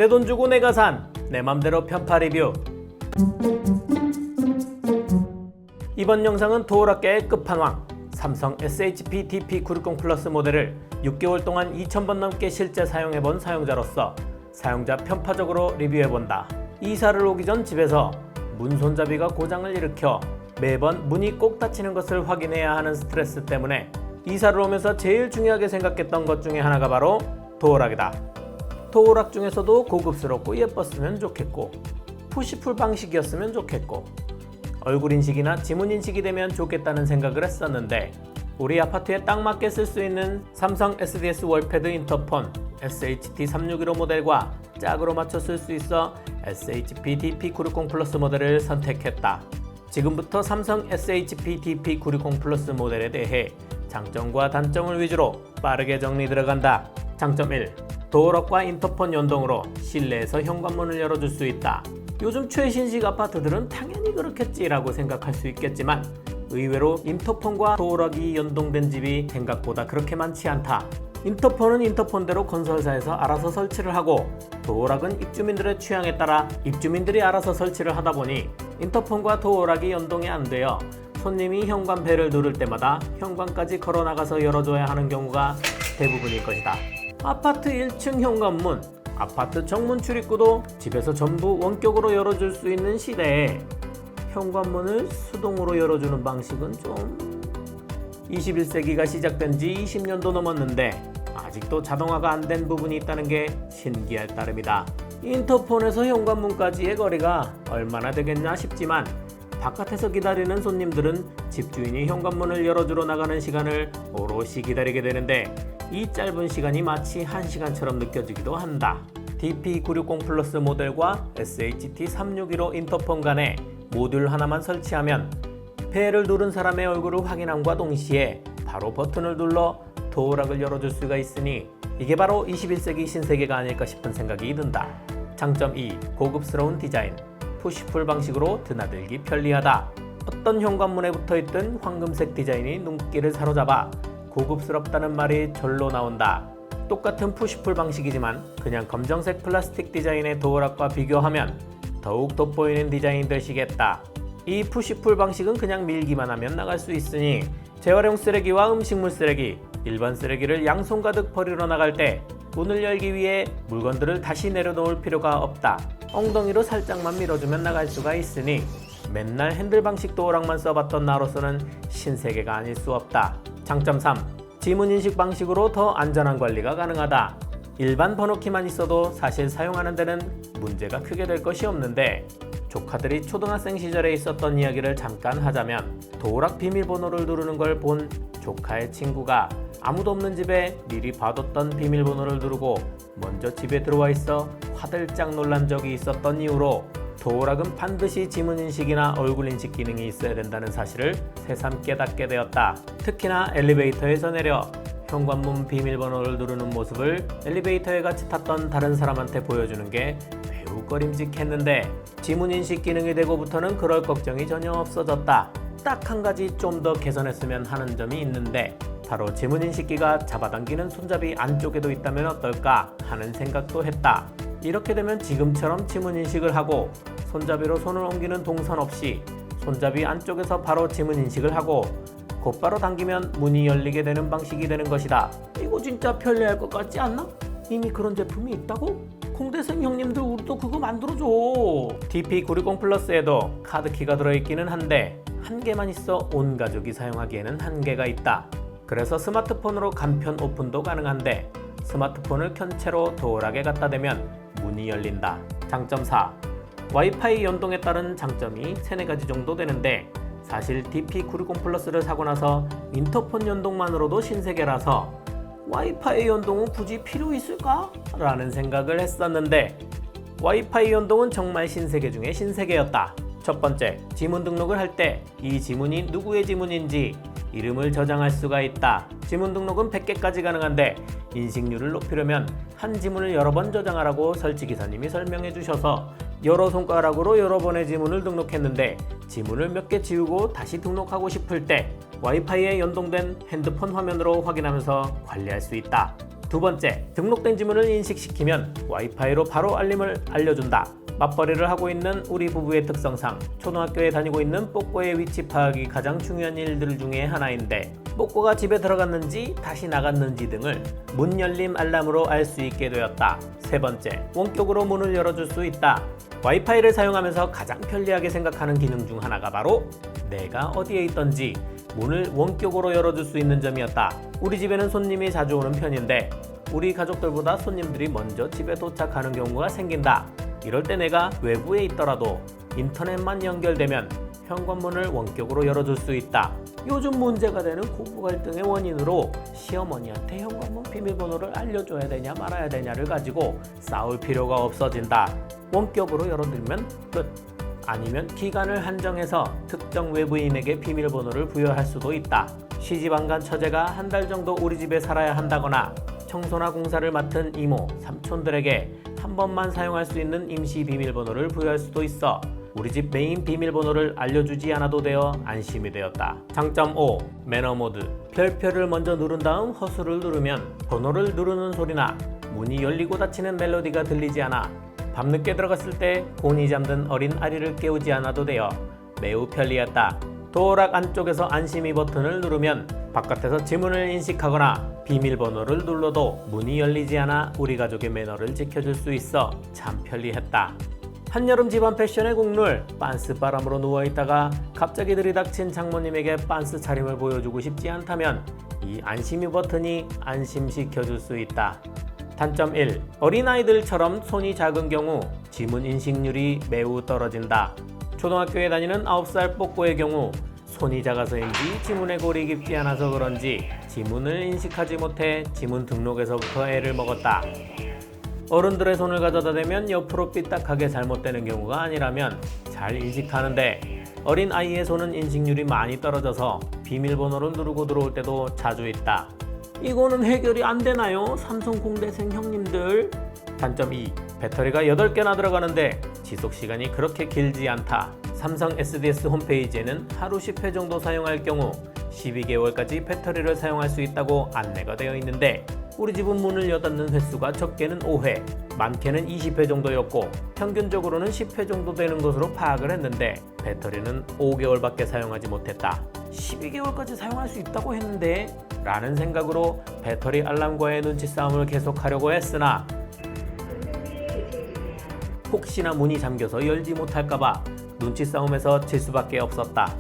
내 돈 주고 내가 산 내 맘대로 편파 리뷰. 이번 영상은 도어락계의 끝판왕 삼성 SHP DP960 플러스 모델을 6개월 동안 2000번 넘게 실제 사용해본 사용자로서 사용자 편파적으로 리뷰해본다. 이사를 오기 전 집에서 문 손잡이가 고장을 일으켜 매번 문이 꼭 닫히는 것을 확인해야 하는 스트레스 때문에 이사를 오면서 제일 중요하게 생각했던 것 중에 하나가 바로 도어락이다. 도어락 중에서도 고급스럽고 예뻤으면 좋겠고 푸시풀 방식이었으면 좋겠고 얼굴 인식이나 지문 인식이 되면 좋겠다는 생각을 했었는데 우리 아파트에 딱 맞게 쓸 수 있는 삼성 SDS 월패드 인터폰 SHT361호 모델과 짝으로 맞춰 쓸 수 있어 SHP DP960 플러스 모델을 선택했다. 지금부터 삼성 SHP DP960 플러스 모델에 대해 장점과 단점을 위주로 빠르게 정리 들어간다. 장점 1. 도어락과 인터폰 연동으로 실내에서 현관문을 열어줄 수 있다. 요즘 최신식 아파트들은 당연히 그렇겠지라고 생각할 수 있겠지만 의외로 인터폰과 도어락이 연동된 집이 생각보다 그렇게 많지 않다. 인터폰은 인터폰대로 건설사에서 알아서 설치를 하고 도어락은 입주민들의 취향에 따라 입주민들이 알아서 설치를 하다 보니 인터폰과 도어락이 연동이 안 되어 손님이 현관 벨을 누를 때마다 현관까지 걸어나가서 열어줘야 하는 경우가 대부분일 것이다. 아파트 1층 현관문, 아파트 정문 출입구도 집에서 전부 원격으로 열어줄 수 있는 시대에 현관문을 수동으로 열어주는 방식은 좀 21세기가 시작된 지 20년도 넘었는데 아직도 자동화가 안 된 부분이 있다는 게 신기할 따름이다. 인터폰에서 현관문까지의 거리가 얼마나 되겠냐 싶지만 바깥에서 기다리는 손님들은 집주인이 현관문을 열어주러 나가는 시간을 오롯이 기다리게 되는데 이 짧은 시간이 마치 1시간처럼 느껴지기도 한다. DP960 플러스 모델과 SHT361호 인터폰 간에 모듈 하나만 설치하면 벨을 누른 사람의 얼굴을 확인함과 동시에 바로 버튼을 눌러 도어락을 열어줄 수가 있으니 이게 바로 21세기 신세계가 아닐까 싶은 생각이 든다. 장점 2. 고급스러운 디자인. 푸시풀 방식으로 드나들기 편리하다. 어떤 현관문에 붙어있던 황금색 디자인이 눈길을 사로잡아 고급스럽다는 말이 절로 나온다. 똑같은 푸시풀 방식이지만 그냥 검정색 플라스틱 디자인의 도어락과 비교하면 더욱 돋보이는 디자인이 되시겠다. 이 푸시풀 방식은 그냥 밀기만 하면 나갈 수 있으니 재활용 쓰레기와 음식물 쓰레기, 일반 쓰레기를 양손 가득 버리러 나갈 때 문을 열기 위해 물건들을 다시 내려놓을 필요가 없다. 엉덩이로 살짝만 밀어주면 나갈 수가 있으니 맨날 핸들 방식 도어락만 써봤던 나로서는 신세계가 아닐 수 없다. 장점 3. 지문 인식 방식으로 더 안전한 관리가 가능하다. 일반 번호키만 있어도 사실 사용하는 데는 문제가 크게 될 것이 없는데 조카들이 초등학생 시절에 있었던 이야기를 잠깐 하자면 도어락 비밀번호를 누르는 걸 본 조카의 친구가 아무도 없는 집에 미리 봐뒀던 비밀번호를 누르고 먼저 집에 들어와 있어 화들짝 놀란 적이 있었던 이후로 도어락은 반드시 지문인식이나 얼굴인식 기능이 있어야 된다는 사실을 새삼 깨닫게 되었다. 특히나 엘리베이터에서 내려 현관문 비밀번호를 누르는 모습을 엘리베이터에 같이 탔던 다른 사람한테 보여주는 게 매우 꺼림직했는데 지문인식 기능이 되고부터는 그럴 걱정이 전혀 없어졌다. 딱 한 가지 좀 더 개선했으면 하는 점이 있는데 바로 지문인식기가 잡아당기는 손잡이 안쪽에도 있다면 어떨까 하는 생각도 했다. 이렇게 되면 지금처럼 지문인식을 하고 손잡이로 손을 옮기는 동선 없이 손잡이 안쪽에서 바로 지문인식을 하고 곧바로 당기면 문이 열리게 되는 방식이 되는 것이다. 이거 진짜 편리할 것 같지 않나? 이미 그런 제품이 있다고? 공대생 형님들 우리도 그거 만들어줘. DP960 플러스에도 카드키가 들어있기는 한데 한 개만 있어 온 가족이 사용하기에는 한계가 있다. 그래서 스마트폰으로 간편 오픈도 가능한데 스마트폰을 켠 채로 도어락에 갖다 대면 문이 열린다. 장점 4. 와이파이 연동에 따른 장점이 3-4가지 정도 되는데 사실 DP960 플러스를 사고 나서 인터폰 연동만으로도 신세계라서 와이파이 연동은 굳이 필요 있을까? 라는 생각을 했었는데 와이파이 연동은 정말 신세계 중에 신세계였다. 첫 번째, 지문 등록을 할 때 이 지문이 누구의 지문인지 이름을 저장할 수가 있다. 지문 등록은 100개까지 가능한데 인식률을 높이려면 한 지문을 여러 번 저장하라고 설치기사님이 설명해 주셔서 여러 손가락으로 여러 번의 지문을 등록했는데 지문을 몇 개 지우고 다시 등록하고 싶을 때 와이파이에 연동된 핸드폰 화면으로 확인하면서 관리할 수 있다. 두 번째, 등록된 지문을 인식시키면 와이파이로 바로 알림을 알려준다. 맞벌이를 하고 있는 우리 부부의 특성상 초등학교에 다니고 있는 뽀꼬의 위치 파악이 가장 중요한 일들 중에 하나인데, 뽀꼬가 집에 들어갔는지 다시 나갔는지 등을 문 열림 알람으로 알 수 있게 되었다. 세 번째, 원격으로 문을 열어줄 수 있다. 와이파이를 사용하면서 가장 편리하게 생각하는 기능 중 하나가 바로 내가 어디에 있던지 문을 원격으로 열어줄 수 있는 점이었다. 우리 집에는 손님이 자주 오는 편인데 우리 가족들보다 손님들이 먼저 집에 도착하는 경우가 생긴다. 이럴 때 내가 외부에 있더라도 인터넷만 연결되면 현관문을 원격으로 열어줄 수 있다. 요즘 문제가 되는 고부 갈등의 원인으로 시어머니한테 현관문 비밀번호를 알려줘야 되냐 말아야 되냐를 가지고 싸울 필요가 없어진다. 원격으로 열어두면 끝. 아니면 기간을 한정해서 특정 외부인에게 비밀번호를 부여할 수도 있다. 시집 안 간 처제가 한 달 정도 우리 집에 살아야 한다거나 청소나 공사를 맡은 이모, 삼촌들에게 한 번만 사용할 수 있는 임시 비밀번호를 부여할 수도 있어 우리 집 메인 비밀번호를 알려주지 않아도 되어 안심이 되었다. 장점 5. 매너 모드. 별표를 먼저 누른 다음 허수를 누르면 번호를 누르는 소리나 문이 열리고 닫히는 멜로디가 들리지 않아 밤늦게 들어갔을 때 곤히 잠든 어린 아리를 깨우지 않아도 되어 매우 편리했다. 도어락 안쪽에서 안심이 버튼을 누르면 바깥에서 지문을 인식하거나 비밀번호를 눌러도 문이 열리지 않아 우리 가족의 매너를 지켜줄 수 있어 참 편리했다. 한여름 집안 패션의 국룰, 빤스 바람으로 누워있다가 갑자기 들이닥친 장모님에게 빤스 차림을 보여주고 싶지 않다면 이 안심이 버튼이 안심시켜줄 수 있다. 단점 1. 어린아이들처럼 손이 작은 경우 지문 인식률이 매우 떨어진다. 초등학교에 다니는 9살 뽀꼬의 경우 손이 작아서인지 지문에 골이 깊지 않아서 그런지 지문을 인식하지 못해 지문 등록에서부터 애를 먹었다. 어른들의 손을 가져다 대면 옆으로 삐딱하게 잘못되는 경우가 아니라면 잘 인식하는데 어린 아이의 손은 인식률이 많이 떨어져서 비밀번호를 누르고 들어올 때도 자주 있다. 이거는 해결이 안 되나요? 삼성 공대생 형님들. 단점 2. 배터리가 8개나 들어가는데 지속시간이 그렇게 길지 않다. 삼성 SDS 홈페이지에는 하루 10회 정도 사용할 경우 12개월까지 배터리를 사용할 수 있다고 안내가 되어 있는데 우리 집은 문을 여닫는 횟수가 적게는 5회, 많게는 20회 정도였고 평균적으로는 10회 정도 되는 것으로 파악을 했는데 배터리는 5개월밖에 사용하지 못했다. 12개월까지 사용할 수 있다고 했는데 라는 생각으로 배터리 알람과의 눈치 싸움을 계속하려고 했으나 혹시나 문이 잠겨서 열지 못할까봐 눈치 싸움에서 질 수밖에 없었다.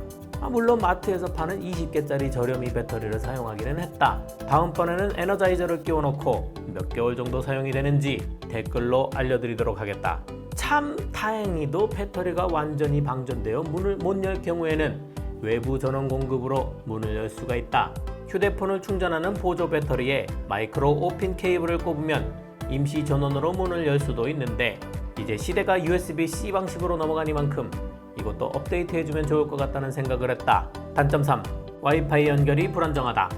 물론 마트에서 파는 20개짜리 저렴이 배터리를 사용하기는 했다. 다음번에는 에너자이저를 끼워놓고 몇 개월 정도 사용이 되는지 댓글로 알려드리도록 하겠다. 참 다행히도 배터리가 완전히 방전되어 문을 못 열 경우에는 외부 전원 공급으로 문을 열 수가 있다. 휴대폰을 충전하는 보조 배터리에 마이크로 5핀 케이블을 꼽으면 임시 전원으로 문을 열 수도 있는데 이제 시대가 USB-C 방식으로 넘어가니만큼 이것도 업데이트해주면 좋을 것 같다는 생각을 했다. 단점 3. 와이파이 연결이 불안정하다.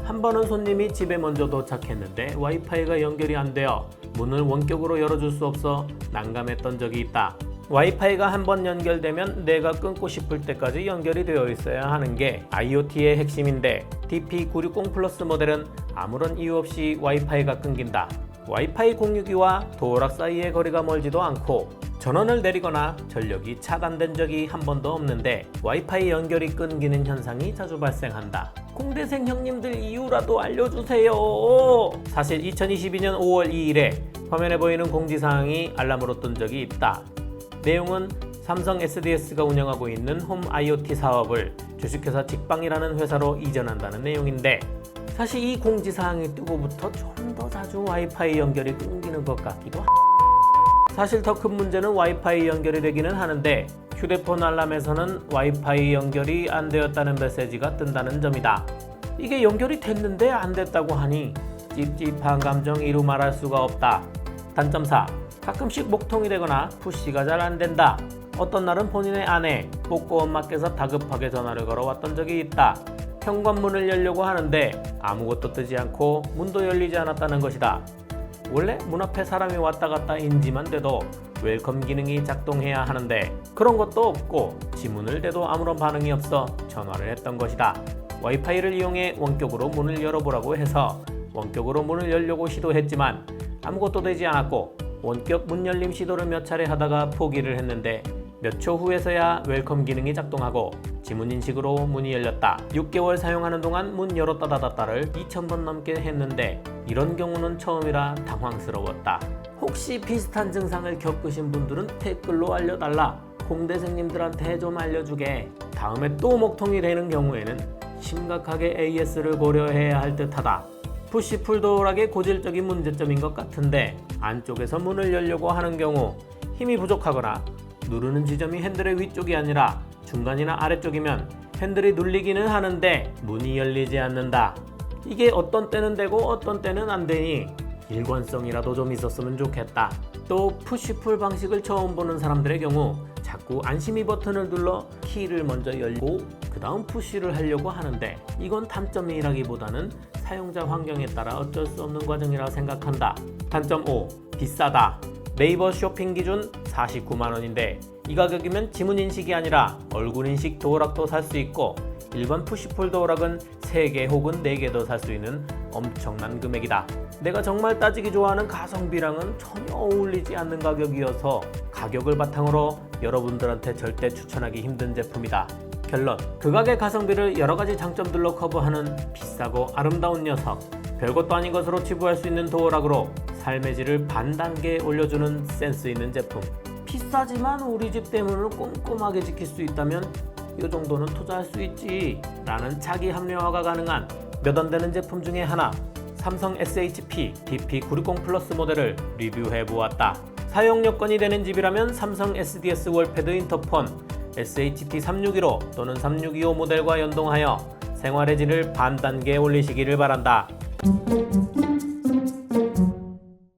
한 번은 손님이 집에 먼저 도착했는데 와이파이가 연결이 안 되어 문을 원격으로 열어줄 수 없어 난감했던 적이 있다. 와이파이가 한 번 연결되면 내가 끊고 싶을 때까지 연결이 되어 있어야 하는 게 IoT의 핵심인데 DP960 플러스 모델은 아무런 이유 없이 와이파이가 끊긴다. 와이파이 공유기와 도어락 사이의 거리가 멀지도 않고 전원을 내리거나 전력이 차단된 적이 한 번도 없는데 와이파이 연결이 끊기는 현상이 자주 발생한다. 공대생 형님들 이유라도 알려주세요. 사실 2022년 5월 2일에 화면에 보이는 공지사항이 알람으로 뜬 적이 있다. 내용은 삼성 SDS가 운영하고 있는 홈 IoT 사업을 주식회사 직방이라는 회사로 이전한다는 내용인데 사실 이 공지사항이 뜨고부터 좀 더 자주 와이파이 연결이 끊기는 것 같기도 합니다. 사실 더 큰 문제는 와이파이 연결이 되기는 하는데 휴대폰 알람에서는 와이파이 연결이 안 되었다는 메시지가 뜬다는 점이다. 이게 연결이 됐는데 안 됐다고 하니 찝찝한 감정 이루 말할 수가 없다. 단점 4. 가끔씩 목통이 되거나 푸시가 잘 안 된다. 어떤 날은 본인의 아내, 뽀꼬 엄마께서 다급하게 전화를 걸어왔던 적이 있다. 현관문을 열려고 하는데 아무것도 뜨지 않고 문도 열리지 않았다는 것이다. 원래 문 앞에 사람이 왔다 갔다 인지만 돼도 웰컴 기능이 작동해야 하는데 그런 것도 없고 지문을 대도 아무런 반응이 없어 전화를 했던 것이다. 와이파이를 이용해 원격으로 문을 열어보라고 해서 원격으로 문을 열려고 시도했지만 아무것도 되지 않았고 원격 문 열림 시도를 몇 차례 하다가 포기를 했는데 몇 초 후에서야 웰컴 기능이 작동하고 지문 인식으로 문이 열렸다. 6개월 사용하는 동안 문 열었다 닫았다를 2000번 넘게 했는데 이런 경우는 처음이라 당황스러웠다. 혹시 비슷한 증상을 겪으신 분들은 댓글로 알려달라. 공대생님들한테 좀 알려주게. 다음에 또 목통이 되는 경우에는 심각하게 AS를 고려해야 할 듯하다. 푸시풀 도어락의 고질적인 문제점인 것 같은데 안쪽에서 문을 열려고 하는 경우 힘이 부족하거나 누르는 지점이 핸들의 위쪽이 아니라 중간이나 아래쪽이면 핸들이 눌리기는 하는데 문이 열리지 않는다. 이게 어떤 때는 되고 어떤 때는 안 되니 일관성이라도 좀 있었으면 좋겠다. 또 푸시풀 방식을 처음 보는 사람들의 경우 자꾸 안심이 버튼을 눌러 키를 먼저 열고 그 다음 푸시를 하려고 하는데 이건 단점이라기보다는 사용자 환경에 따라 어쩔 수 없는 과정이라 생각한다. 단점 5. 비싸다. 네이버 쇼핑 기준 49만원인데 이 가격이면 지문 인식이 아니라 얼굴 인식 도어락도 살 수 있고 일반 푸시풀 도어락은 3개 혹은 4개도 살 수 있는 엄청난 금액이다. 내가 정말 따지기 좋아하는 가성비랑은 전혀 어울리지 않는 가격이어서 가격을 바탕으로 여러분들한테 절대 추천하기 힘든 제품이다. 결론, 극악의 가성비를 여러가지 장점들로 커버하는 비싸고 아름다운 녀석. 별것도 아닌 것으로 치부할 수 있는 도어락으로 삶의 질을 반 단계 올려주는 센스 있는 제품. 비싸지만 우리 집 대문을 꼼꼼하게 지킬 수 있다면 이 정도는 투자할 수 있지 라는 자기 합리화가 가능한 몇 안 되는 제품 중에 하나, 삼성 SHP DP960 플러스 모델을 리뷰해 보았다. 사용 여건이 되는 집이라면 삼성 SDS 월패드 인터폰 SHT 365 또는 3625 모델과 연동하여 생활의 질을 반 단계 올리시기를 바란다.